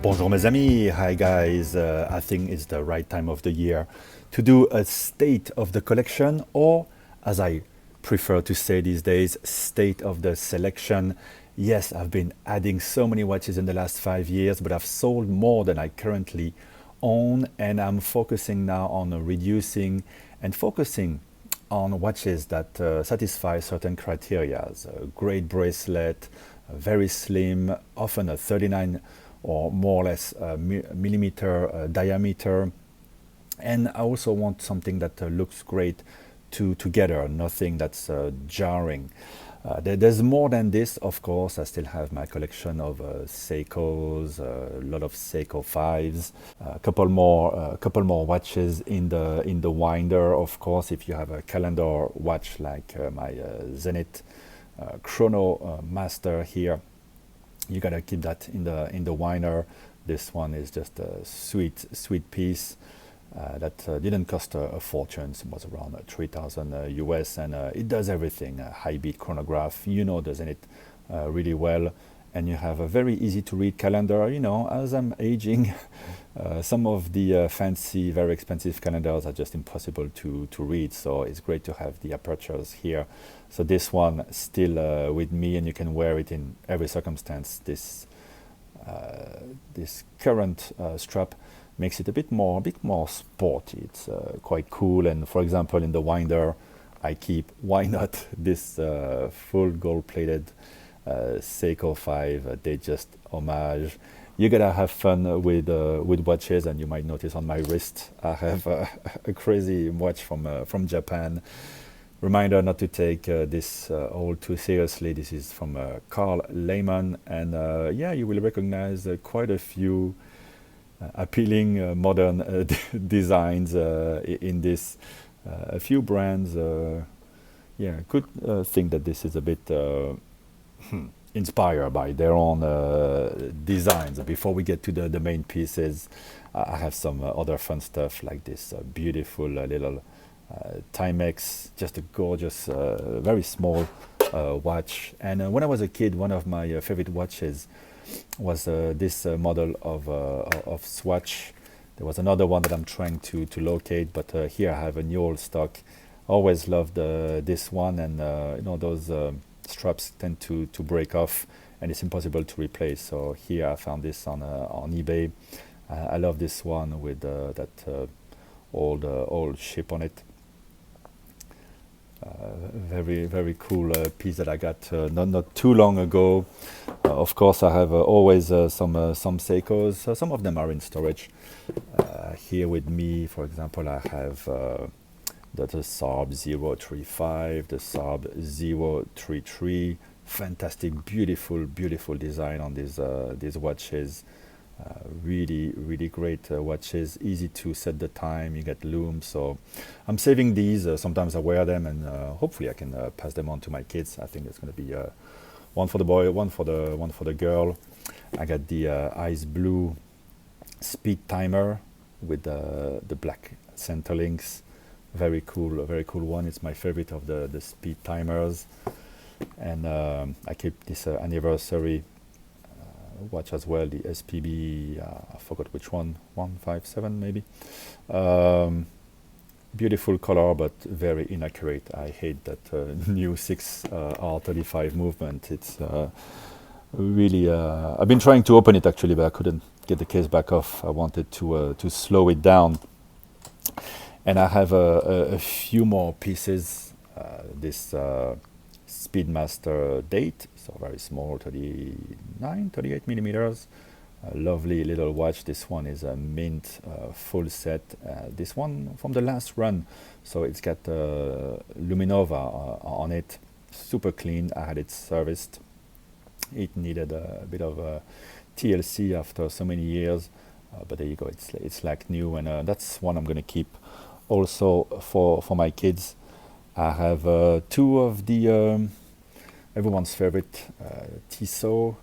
Bonjour mes amis, hi guys. I think it's the right time of the year to do a state of the collection, or as I prefer to say these days, state of the selection. Yes, I've been adding so many watches in the last 5 years, but I've sold more than I currently own, and I'm focusing now on reducing and focusing on watches that satisfy certain criteria. A great bracelet, very slim, often a 39 or more or less millimeter diameter. And I also want something that looks great together, nothing that's jarring. There's more than this, of course. I still have my collection of Seikos, a lot of Seiko 5s, a couple more watches in the winder. Of course, if you have a calendar watch like my Zenith Chrono Master here, you gotta keep that in the winder. This one is just a sweet piece that didn't cost a fortune. It was around 3,000 US, and it does everything. High beat chronograph, doesn't it really well, and you have a very easy to read calendar. As I'm aging, some of the fancy, very expensive calendars are just impossible to read. So it's great to have the apertures here. So this one still with me, and you can wear it in every circumstance. This current strap makes it a bit more sporty. It's quite cool. And for example, in the winder, I keep, why not, this full gold-plated Seiko 5 Datejust homage. You gotta have fun with watches, and you might notice on my wrist I have a crazy watch from Japan. Reminder not to take this all too seriously. This is from Carl Lehmann, and yeah, you will recognize quite a few appealing modern designs in this. A few brands, yeah, could think that this is a bit inspired by their own designs. Before we get to the main pieces, I have some other fun stuff like this beautiful little Timex, just a gorgeous, very small watch. And when I was a kid, one of my favorite watches was this model of Swatch. There was another one that I'm trying to locate, but here I have a new old stock. Always loved this one, and those straps tend to break off, and it's impossible to replace. So here I found this on eBay. I love this one with that old ship on it. Very cool piece that I got not too long ago. Of course, I have always some Seikos. Some of them are in storage. Here with me, for example, I have the Saab 035, the Saab 033. Fantastic, beautiful design on these watches. Really great watches, easy to set the time. You get looms, so I'm saving these. Sometimes I wear them, and hopefully I can pass them on to my kids. I think it's going to be one for the boy, one for the girl. I got the ice blue speed timer with the black center links. Very cool one. It's my favorite of the speed timers. And I keep this anniversary watch as well, the SPB, I forgot which one, 157 maybe. Beautiful color, but very inaccurate. I hate that new 6R35 movement. It's really, I've been trying to open it actually, but I couldn't get the case back off. I wanted to slow it down. And I have a few more pieces. This Speedmaster date, so very small, 38 millimeters. A lovely little watch. This one is a mint full set. This one from the last run, so it's got Luminova on it. Super clean. I had it serviced. It needed a bit of TLC after so many years, but there you go. It's like new, and that's one I'm going to keep. Also for my kids, I have two of the everyone's favorite Tissot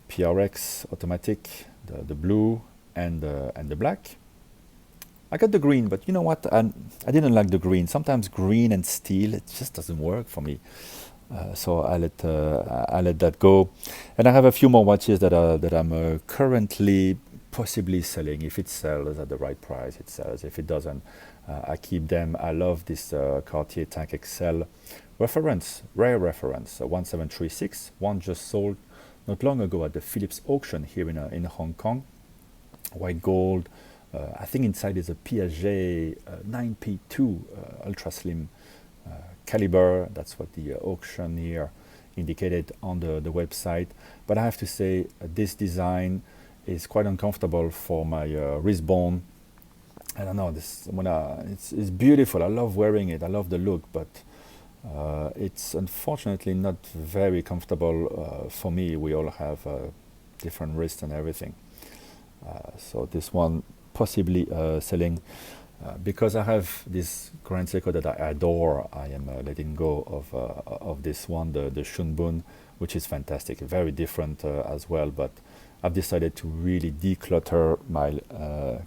PRX automatic, the blue and the black. I got the green, but you know what? I didn't like the green. Sometimes green and steel, it just doesn't work for me. So I let that go, and I have a few more watches that I'm currently possibly selling. If it sells at the right price, it sells. If it doesn't, I keep them. I love this Cartier Tank XL reference, rare reference, 1736. One just sold not long ago at the Philips auction here in Hong Kong. White gold. I think inside is a Piaget 9P2 ultra slim caliber. That's what the auctioneer indicated on the website. But I have to say, this design is quite uncomfortable for my wrist bone. I don't know. It's beautiful. I love wearing it. I love the look, but it's unfortunately not very comfortable for me. We all have different wrists and everything. So this one possibly selling. Because I have this Grand Seiko that I adore, I am letting go of this one, the Shunbun, which is fantastic, very different as well. But I've decided to really declutter my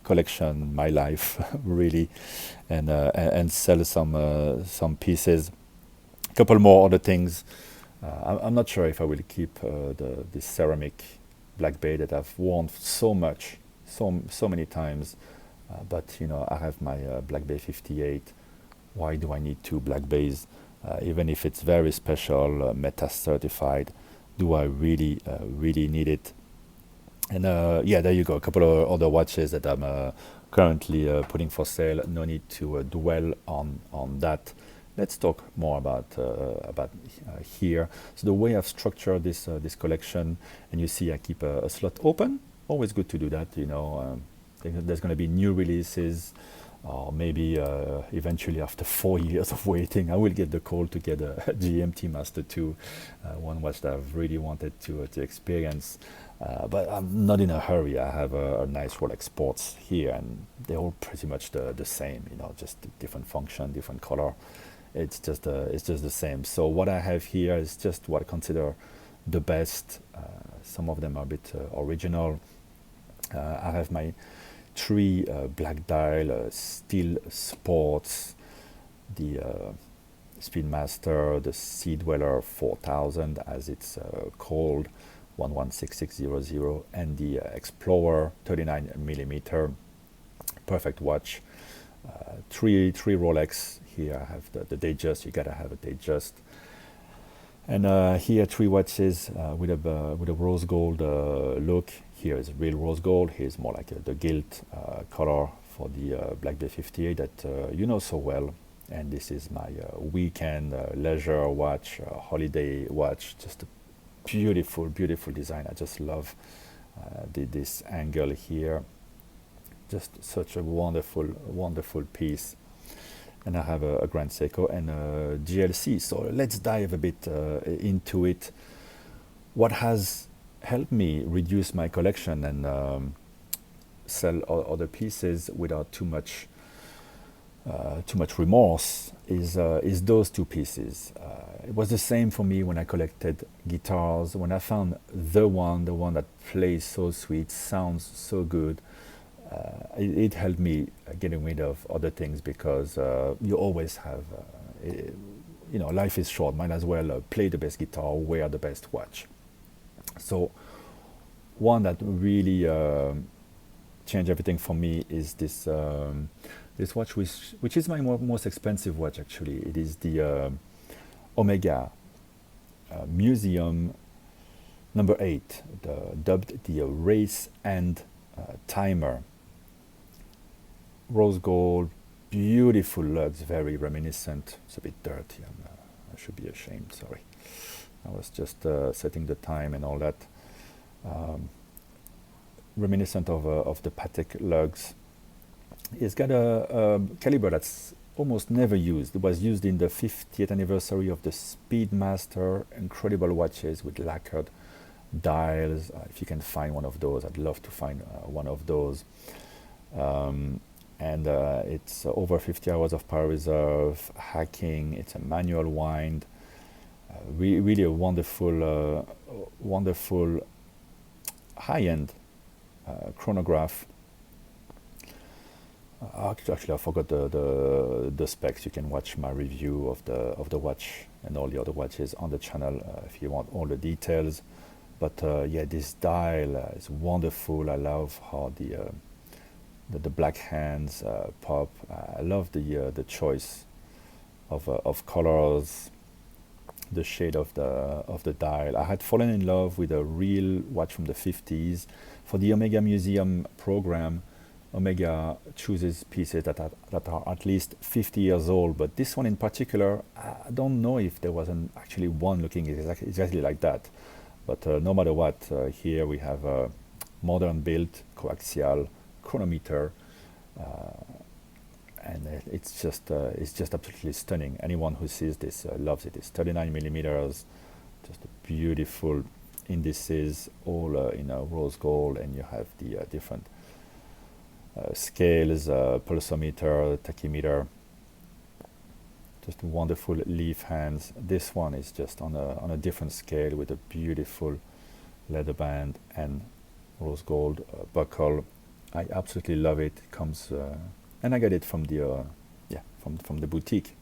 collection, my life, really, and sell some pieces. A couple more other things. I'm not sure if I will keep this ceramic Black Bay that I've worn so much, so many times. But I have my Black Bay 58. Why do I need two Black Bays? Even if it's very special, META certified, do I really need it? And yeah, there you go. A couple of other watches that I'm currently putting for sale. No need to dwell on that. Let's talk more about here. So the way I've structured this collection, and you see I keep a slot open. Always good to do that. There's going to be new releases, or maybe eventually after 4 years of waiting, I will get the call to get a GMT Master 2, one watch that I've really wanted to experience. But I'm not in a hurry. I have a nice Rolex Sports here, and they're all pretty much the same. Just different function, different color. It's just the same. So what I have here is just what I consider the best. Some of them are a bit original. I have my 3 black dial steel sports, the Speedmaster, the Sea Dweller 4000 as it's called, 116600, and the Explorer 39mm, perfect watch. Three Rolex. Here I have the Datejust. You gotta have a Datejust. And here 3 watches with a rose gold look. Here is real rose gold. Here's more like the gilt color for the Black Bay 58 that you know so well. And this is my weekend leisure watch, holiday watch. Just a beautiful design. I just love this angle here. Just such a wonderful piece. And I have a Grand Seiko and a GLC. So let's dive a bit into it. What has helped me reduce my collection and sell other pieces without too much remorse is those 2 pieces. It was the same for me when I collected guitars. When I found the one that plays so sweet, sounds so good, it helped me getting rid of other things, because you always have, life is short. Might as well play the best guitar, wear the best watch. So one that really changed everything for me is this watch, which is my most expensive watch actually. It is the Omega Museum number 8, dubbed the Race and Timer. Rose gold, beautiful lugs, very reminiscent. It's a bit dirty. I should be ashamed. Sorry. I was just setting the time and all that. Reminiscent of the Patek lugs. It's got a caliber that's almost never used. It was used in the 50th anniversary of the Speedmaster. Incredible watches with lacquered dials. If you can find one of those, I'd love to find one of those. And it's over 50 hours of power reserve, hacking. It's a manual wind. Really a wonderful high-end chronograph. Actually, I forgot the specs. You can watch my review of the watch and all the other watches on the channel if you want all the details. But yeah, this dial is wonderful. I love how the black hands pop. I love the choice of colors, the shade of the dial. I had fallen in love with a real watch from the 50s. For the Omega Museum program, Omega chooses pieces that are at least 50 years old, but this one in particular, I don't know if there wasn't actually one looking exactly like that. But no matter what, here we have a modern built coaxial chronometer, and it's just absolutely stunning. Anyone who sees this loves it. It's 39 millimeters, just a beautiful indices, all in rose gold, and you have the different scales, pulsometer, tachymeter, just wonderful leaf hands. This one is just on a different scale with a beautiful leather band and rose gold buckle. I absolutely love it. It comes and I get it from the yeah, from the boutique.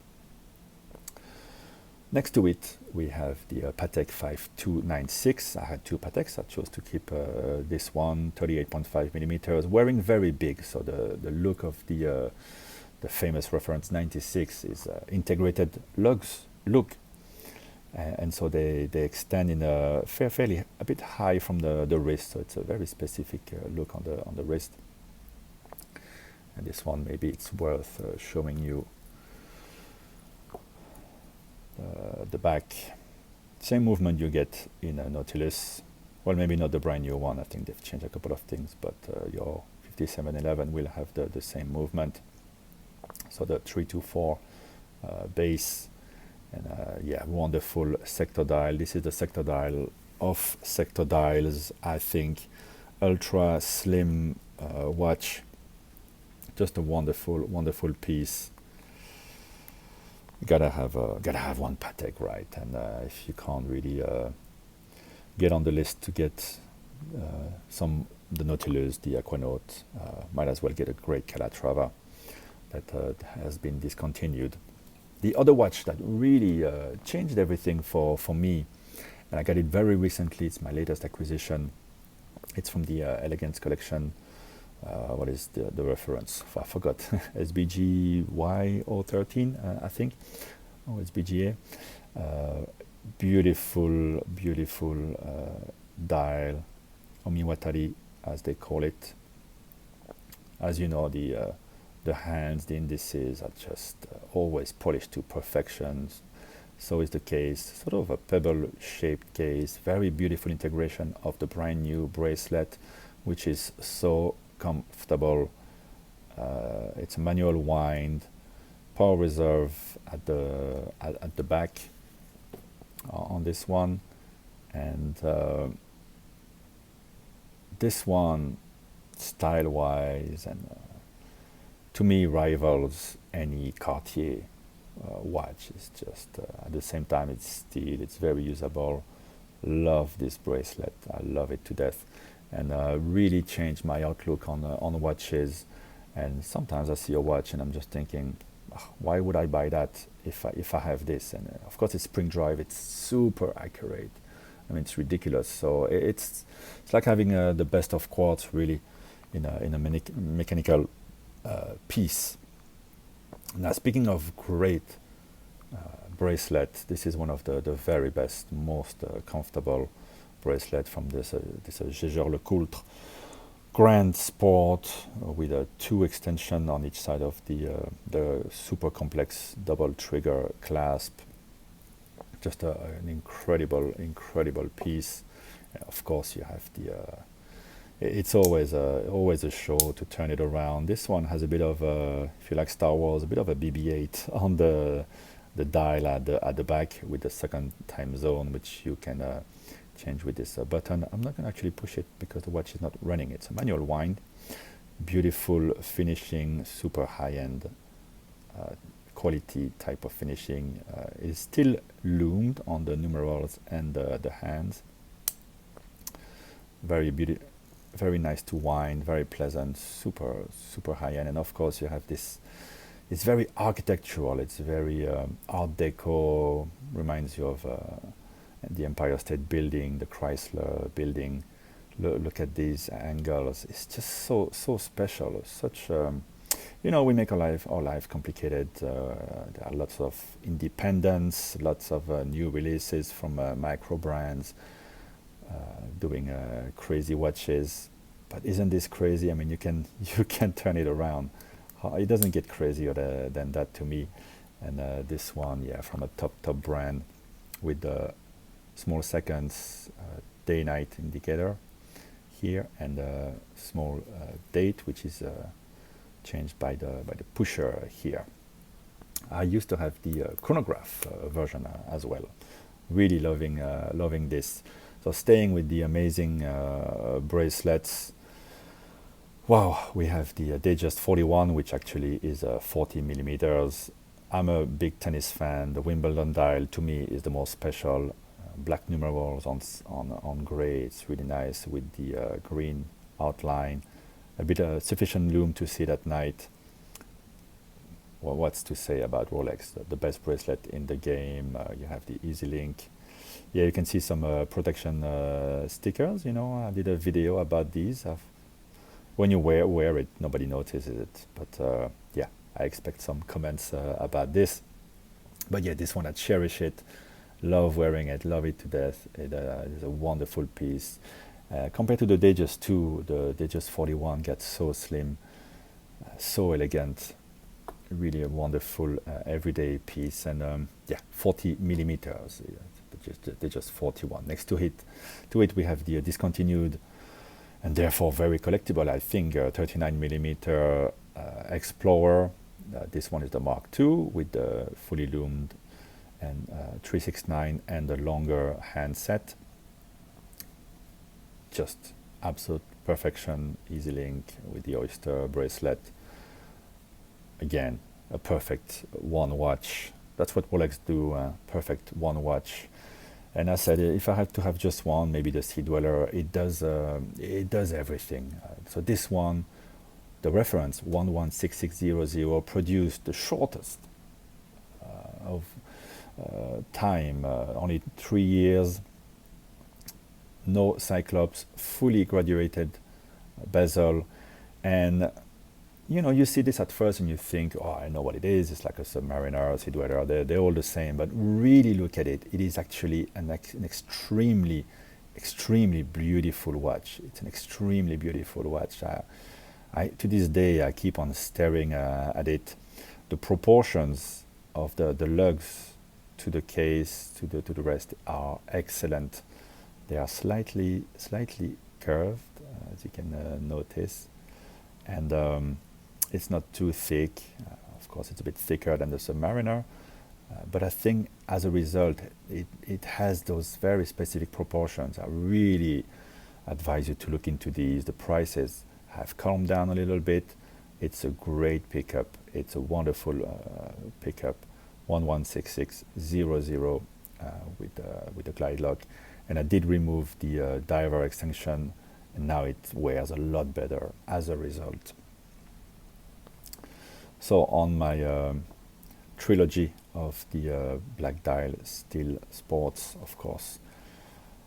Next to it, we have the Patek 5296. I had two Pateks. I chose to keep this one, 38.5 millimeters, wearing very big. So the look of the famous reference 96 is integrated lugs look, and so they extend in a fairly a bit high from the wrist. So it's a very specific look on the wrist. And this one, maybe it's worth showing you the back. Same movement you get in a Nautilus. Well, maybe not the brand new one. I think they've changed a couple of things, but your 5711 will have the same movement. So the 324 base, and yeah, wonderful sector dial. This is the sector dial of sector dials. I think ultra slim watch. Just a wonderful piece. Gotta have one Patek, right? And if you can't really get on the list to get the Nautilus, the Aquanaut, might as well get a great Calatrava that has been discontinued. The other watch that really changed everything for me, and I got it very recently. It's my latest acquisition. It's from the Elegance collection. What is the reference? I forgot. SBGY013, I think. Oh, it's BGA. Beautiful dial, omiwatari, as they call it. As you know, the hands, the indices are just always polished to perfection. So is the case, sort of a pebble-shaped case. Very beautiful integration of the brand new bracelet, which is so comfortable. It's a manual wind, power reserve at the back on this one, and this one, style-wise, and to me rivals any Cartier watch. It's just at the same time it's steel. It's very usable. Love this bracelet. I love it to death. And really changed my outlook on watches. And sometimes I see a watch and I'm just thinking, why would I buy that if I have this? And of course it's spring drive. It's super accurate. I mean, it's ridiculous. So it's like having the best of quartz, really, in a mechanical piece. Now, speaking of great bracelet, this is one of the very best, most comfortable bracelet from this Jaeger LeCoultre Grand Sport with two extension on each side of the super complex double trigger clasp. Just an incredible piece. Of course, you have it's always a show to turn it around. This one has a bit of if you like Star Wars, a bit of a BB-8 on the dial at the back with the second time zone, which you can change with this button. I'm not going to actually push it because the watch is not running. It's a manual wind. Beautiful finishing, super high-end quality type of finishing. Is still loomed on the numerals and the hands. Very very nice to wind, very pleasant, super high end. And of course, you have this. It's very architectural. It's very Art Deco. Reminds you of the Empire State Building, the Chrysler Building. Look at these angles. It's just so special. Such we make our life complicated. There are lots of independence, lots of new releases from micro brands doing crazy watches. But isn't this crazy? I mean, you can you can turn it around. It doesn't get crazier than that to me. And this one, yeah, from a top brand with the small seconds day-night indicator here, and a small date, which is changed by the pusher here. I used to have the chronograph version as well. Really loving this. So staying with the amazing bracelets. Wow, we have the Datejust 41, which actually is 40 millimeters. I'm a big tennis fan. The Wimbledon dial to me is the most special. Black numerals on gray. It's really nice with the green outline. A bit sufficient lume to see it at night. Well, what's to say about Rolex? The best bracelet in the game. You have the Easy Link. Yeah, you can see some protection stickers. I did a video about these. When you wear it, nobody notices it. But yeah, I expect some comments about this. But yeah, this one, I cherish it. Love wearing it, love it to death. It is a wonderful piece. Compared to the Datejust 2, the Datejust 41 gets so slim, so elegant. Really a wonderful everyday piece. And yeah, 40 millimeters. Datejust 41. Next to it, we have the discontinued and therefore very collectible, I think, 39 millimeter Explorer. This one is the Mark II with the fully loomed and 369 and the longer handset. Just absolute perfection. Easy Link with the Oyster bracelet. Again, a perfect one watch. That's what Rolex do. Perfect one watch. And I said, if I had to have just one, maybe the Sea Dweller. It does everything. So this one, the reference 116600, produced the shortest of time, only 3 years. No Cyclops, fully graduated bezel, and you see this at first and you think, oh, I know what it is. It's like a Submariner, a Sea Dweller. They're all the same. But really look at it. It is actually an extremely beautiful watch. It's an extremely beautiful watch. I to this day I keep on staring at it. The proportions of the lugs to the case to the rest are excellent. They are slightly curved, as you can notice, and it's not too thick. Of course, it's a bit thicker than the Submariner, but I think as a result, it has those very specific proportions. I really advise you to look into these. The prices have calmed down a little bit. It's a great pickup. It's a wonderful pickup. 116600 with the glide lock, and I did remove the diver extension, and now it wears a lot better as a result. So on my trilogy of the black dial steel sports, of course,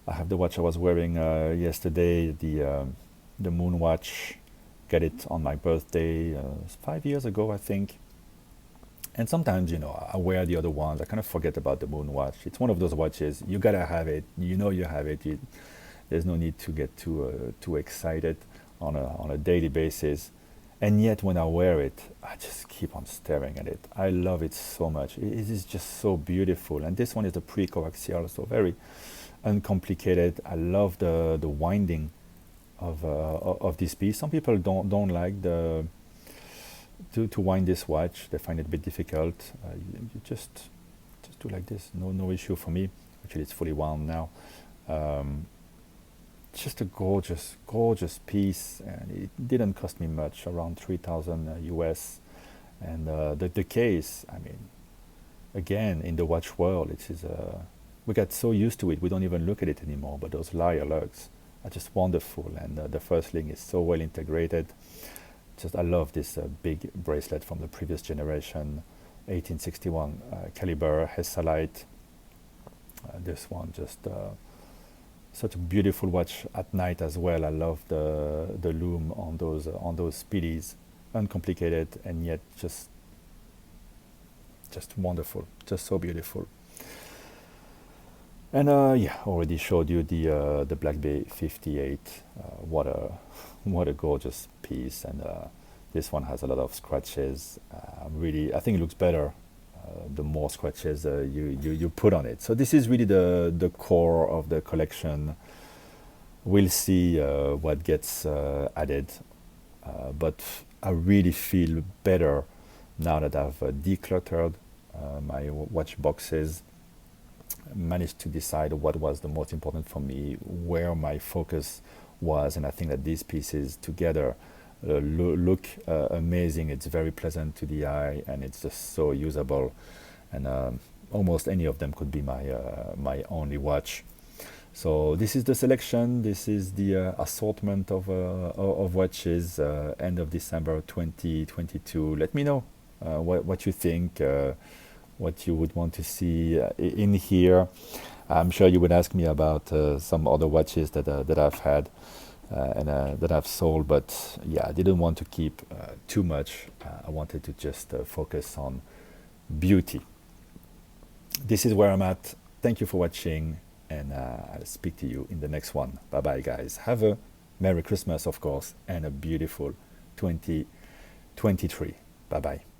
I have the watch I was wearing yesterday, the Moon watch. Get it on my birthday 5 years ago, I think. And sometimes, I wear the other ones. I kind of forget about the Moon watch. It's one of those watches, you gotta have it. You have it. There's no need to get too excited on a daily basis. And yet when I wear it, I just keep on staring at it. I love it so much. It is just so beautiful. And this one is the pre-coaxial, so very uncomplicated. I love the winding of this piece. Some people don't like to wind this watch. They find it a bit difficult. You just do like this. No issue for me. Actually, it's fully wound now. Just a gorgeous piece, and it didn't cost me much, around 3,000 US. And the case, I mean, again, in the watch world, we got so used to it, we don't even look at it anymore. But those lyre lugs are just wonderful, and the first link is so well integrated. Just I love this big bracelet from the previous generation, 1861 caliber Hessalite. This one just such a beautiful watch at night as well. I love the loom on those speedies, uncomplicated and yet just wonderful, just so beautiful. And yeah, already showed you the Black Bay 58. What a gorgeous piece, and this one has a lot of scratches. Really, I think it looks better the more scratches you put on it. So this is really the core of the collection. We'll see what gets added, but I really feel better now that I've decluttered my watch boxes, managed to decide what was the most important for me, where my focus was, and I think that these pieces together look amazing. It's very pleasant to the eye, and it's just so usable, and almost any of them could be my only watch. So this is the selection. This is the assortment of watches. End of December 2022. Let me know what you think, what you would want to see in here. I'm sure you would ask me about some other watches that I've had and that I've sold, but yeah, I didn't want to keep too much. I wanted to just focus on beauty. This is where I'm at. Thank you for watching, and I'll speak to you in the next one. Bye bye, guys. Have a Merry Christmas, of course, and a beautiful 2023. Bye bye.